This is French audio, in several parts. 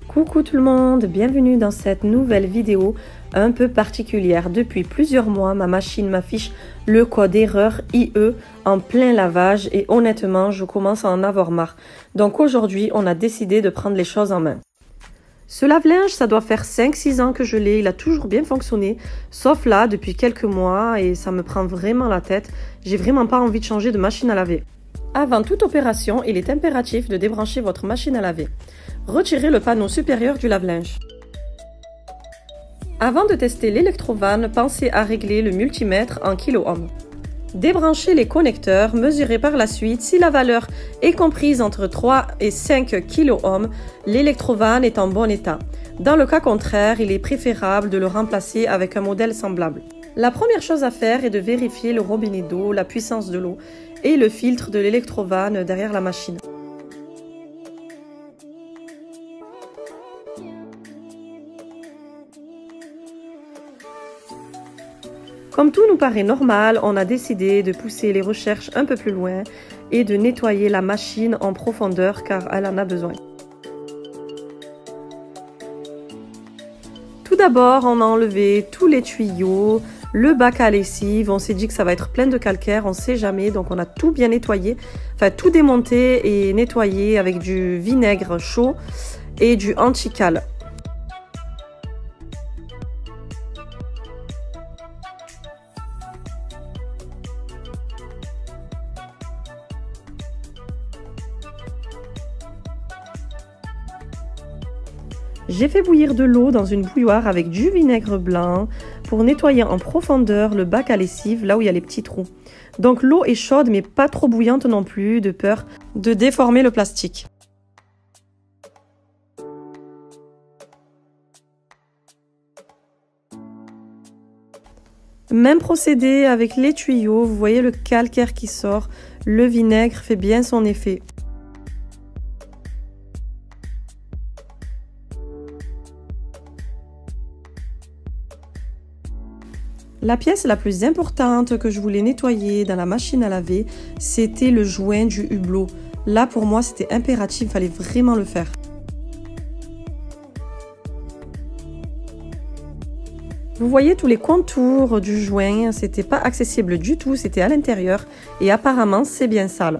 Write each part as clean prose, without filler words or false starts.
Coucou tout le monde, bienvenue dans cette nouvelle vidéo un peu particulière. Depuis plusieurs mois, ma machine m'affiche le code erreur IE en plein lavage et honnêtement, je commence à en avoir marre. Donc aujourd'hui, on a décidé de prendre les choses en main. Ce lave-linge, ça doit faire 5-6 ans que je l'ai, il a toujours bien fonctionné, sauf là, depuis quelques mois, et ça me prend vraiment la tête. J'ai vraiment pas envie de changer de machine à laver. Avant toute opération, il est impératif de débrancher votre machine à laver. Retirez le panneau supérieur du lave-linge. Avant de tester l'électrovanne, pensez à régler le multimètre en kilo-ohm. Débranchez les connecteurs, mesurez par la suite. Si la valeur est comprise entre 3 et 5 kilo-ohm, l'électrovanne est en bon état. Dans le cas contraire, il est préférable de le remplacer avec un modèle semblable. La première chose à faire est de vérifier le robinet d'eau, la puissance de l'eau et le filtre de l'électrovanne derrière la machine. Comme tout nous paraît normal, on a décidé de pousser les recherches un peu plus loin et de nettoyer la machine en profondeur car elle en a besoin. Tout d'abord, on a enlevé tous les tuyaux, le bac à lessive, on s'est dit que ça va être plein de calcaire, on ne sait jamais, donc on a tout bien nettoyé, enfin tout démonté et nettoyé avec du vinaigre chaud et du anti-cale. J'ai fait bouillir de l'eau dans une bouilloire avec du vinaigre blanc pour nettoyer en profondeur le bac à lessive, là où il y a les petits trous. Donc l'eau est chaude mais pas trop bouillante non plus, de peur de déformer le plastique. Même procédé avec les tuyaux, vous voyez le calcaire qui sort, le vinaigre fait bien son effet. La pièce la plus importante que je voulais nettoyer dans la machine à laver, c'était le joint du hublot. Là, pour moi, c'était impératif, il fallait vraiment le faire. Vous voyez tous les contours du joint, c'était pas accessible du tout, c'était à l'intérieur et apparemment, c'est bien sale.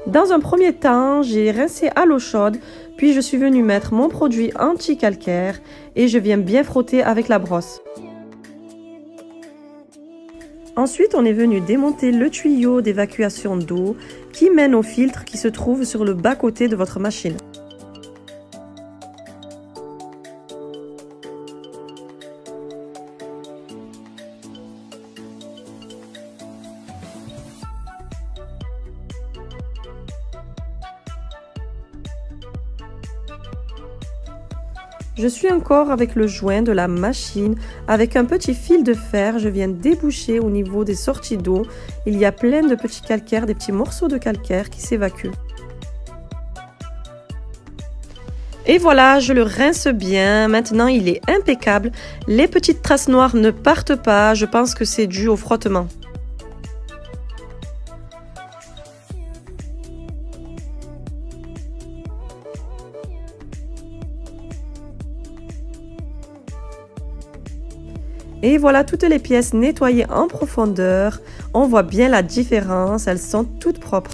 Dans un premier temps, j'ai rincé à l'eau chaude, puis je suis venue mettre mon produit anti-calcaire et je viens bien frotter avec la brosse. Ensuite, on est venu démonter le tuyau d'évacuation d'eau qui mène au filtre qui se trouve sur le bas-côté de votre machine. Je suis encore avec le joint de la machine. Avec un petit fil de fer, je viens déboucher au niveau des sorties d'eau. Il y a plein de petits calcaires, des petits morceaux de calcaire qui s'évacuent. Et voilà, je le rince bien. Maintenant, il est impeccable. Les petites traces noires ne partent pas. Je pense que c'est dû au frottement. Et voilà toutes les pièces nettoyées en profondeur. On voit bien la différence, elles sont toutes propres.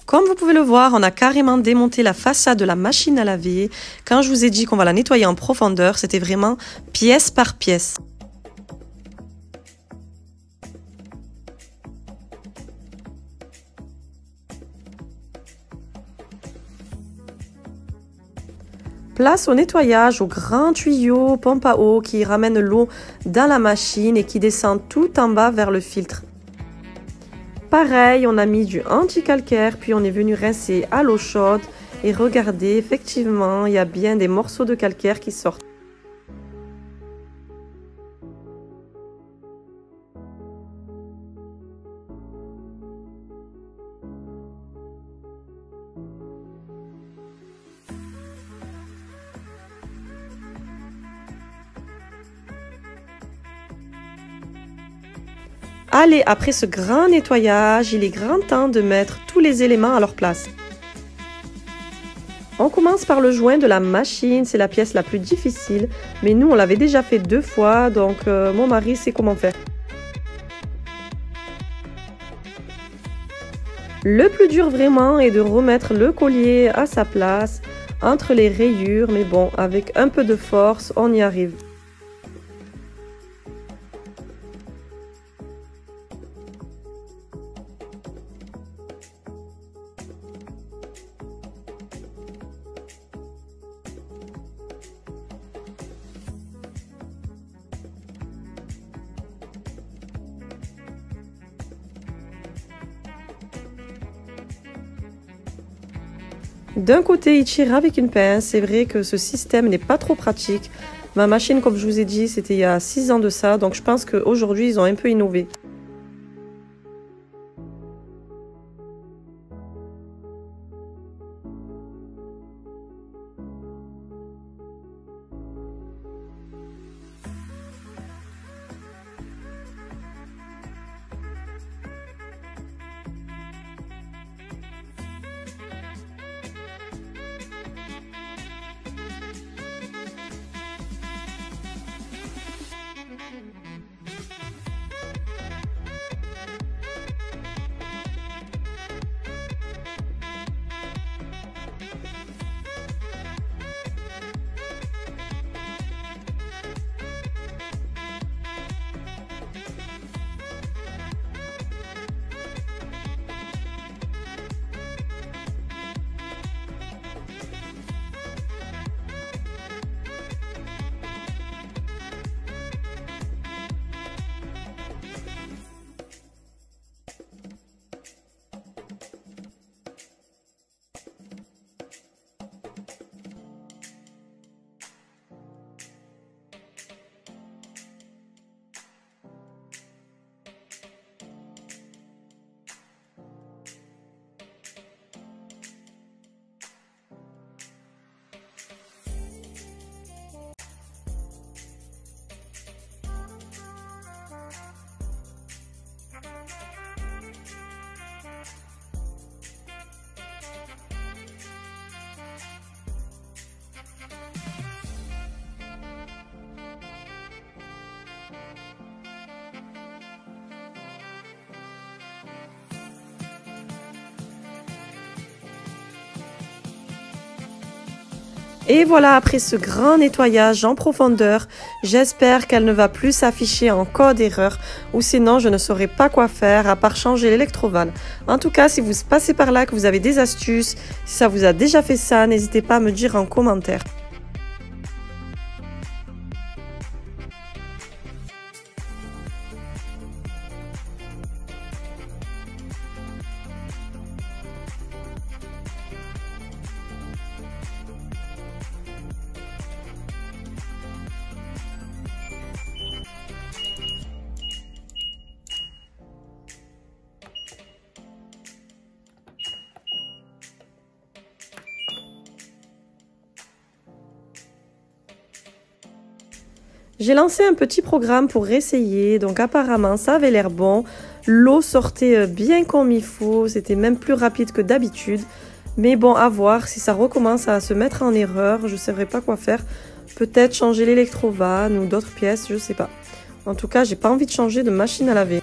Comme vous pouvez le voir, on a carrément démonté la façade de la machine à laver. Quand je vous ai dit qu'on va la nettoyer en profondeur, c'était vraiment pièce par pièce. Place au nettoyage au grand tuyau pompe à eau qui ramène l'eau dans la machine et qui descend tout en bas vers le filtre. Pareil, on a mis du anti-calcaire, puis on est venu rincer à l'eau chaude et regardez, effectivement, il y a bien des morceaux de calcaire qui sortent. Allez, après ce grand nettoyage, il est grand temps de mettre tous les éléments à leur place. On commence par le joint de la machine, c'est la pièce la plus difficile, mais nous on l'avait déjà fait 2 fois, donc mon mari sait comment faire. Le plus dur vraiment est de remettre le collier à sa place, entre les rayures, mais bon, avec un peu de force, on y arrive. D'un côté, il tire avec une pince. C'est vrai que ce système n'est pas trop pratique. Ma machine, comme je vous ai dit, c'était il y a 6 ans de ça. Donc je pense qu'aujourd'hui, ils ont un peu innové. Et voilà, après ce grand nettoyage en profondeur, j'espère qu'elle ne va plus s'afficher en code erreur ou sinon je ne saurais pas quoi faire à part changer l'électroval. En tout cas, si vous passez par là, que vous avez des astuces, si ça vous a déjà fait ça, n'hésitez pas à me dire en commentaire. J'ai lancé un petit programme pour essayer, donc apparemment ça avait l'air bon. L'eau sortait bien comme il faut, c'était même plus rapide que d'habitude. Mais bon, à voir, si ça recommence à se mettre en erreur, je ne saurais pas quoi faire. Peut-être changer l'électrovanne ou d'autres pièces, je sais pas. En tout cas, j'ai pas envie de changer de machine à laver.